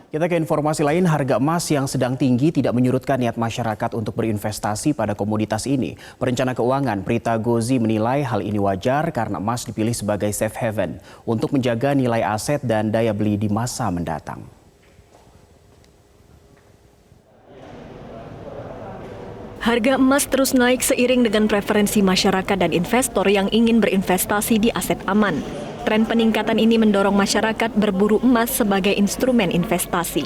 Kita ke informasi lain, harga emas yang sedang tinggi tidak menyurutkan niat masyarakat untuk berinvestasi pada komoditas ini. Perencana keuangan Prita Gozi menilai hal ini wajar karena emas dipilih sebagai safe haven untuk menjaga nilai aset dan daya beli di masa mendatang. Harga emas terus naik seiring dengan preferensi masyarakat dan investor yang ingin berinvestasi di aset aman. Tren peningkatan ini mendorong masyarakat berburu emas sebagai instrumen investasi.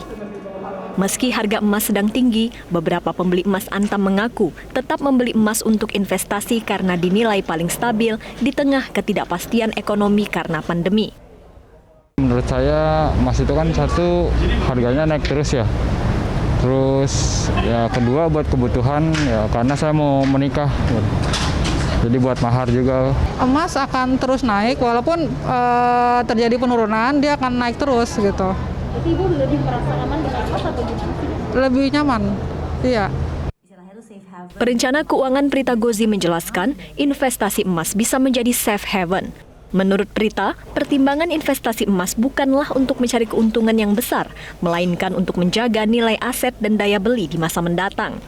Meski harga emas sedang tinggi, beberapa pembeli emas Antam mengaku tetap membeli emas untuk investasi karena dinilai paling stabil di tengah ketidakpastian ekonomi karena pandemi. Menurut saya emas itu kan satu harganya naik terus ya. Terus ya kedua buat kebutuhan ya karena saya mau menikah. Jadi buat mahar juga. Emas akan terus naik walaupun terjadi penurunan, dia akan naik terus gitu. Jadi Ibu lebih merasa aman dengan emas atau gimana sih? Lebih nyaman, iya. Perencana keuangan Prita Gozi menjelaskan, investasi emas bisa menjadi safe haven. Menurut Prita, pertimbangan investasi emas bukanlah untuk mencari keuntungan yang besar, melainkan untuk menjaga nilai aset dan daya beli di masa mendatang.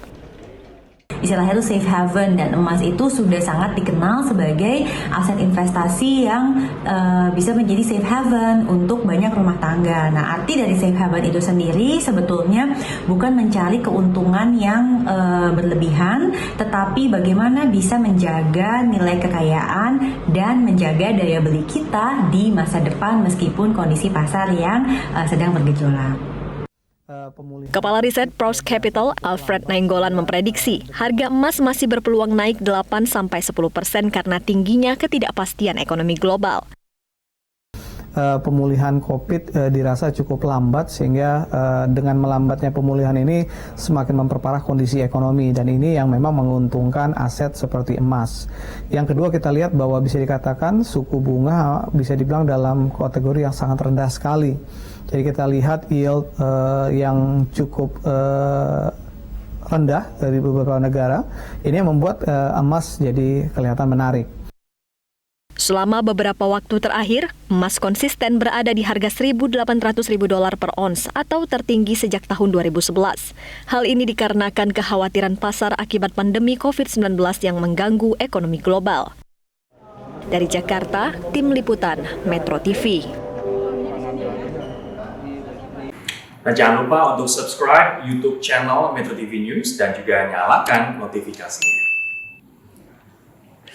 Istilahnya itu safe haven, dan emas itu sudah sangat dikenal sebagai aset investasi yang bisa menjadi safe haven untuk banyak rumah tangga. Nah, arti dari safe haven itu sendiri sebetulnya bukan mencari keuntungan yang berlebihan, tetapi bagaimana bisa menjaga nilai kekayaan dan menjaga daya beli kita di masa depan meskipun kondisi pasar yang sedang bergejolak. Kepala Riset Proust Capital, Alfred Nainggolan memprediksi harga emas masih berpeluang naik 8-10% karena tingginya ketidakpastian ekonomi global. Pemulihan COVID dirasa cukup lambat sehingga dengan melambatnya pemulihan ini semakin memperparah kondisi ekonomi dan ini yang memang menguntungkan aset seperti emas. Yang kedua kita lihat bahwa bisa dikatakan suku bunga bisa dibilang dalam kategori yang sangat rendah sekali. Jadi kita lihat yield yang cukup rendah dari beberapa negara ini yang membuat emas jadi kelihatan menarik. Selama beberapa waktu terakhir, emas konsisten berada di harga $1.800.000 per ons atau tertinggi sejak tahun 2011. Hal ini dikarenakan kekhawatiran pasar akibat pandemi COVID-19 yang mengganggu ekonomi global. Dari Jakarta, Tim Liputan Metro TV. Nah, jangan lupa untuk subscribe YouTube channel Metro TV News dan juga nyalakan notifikasinya.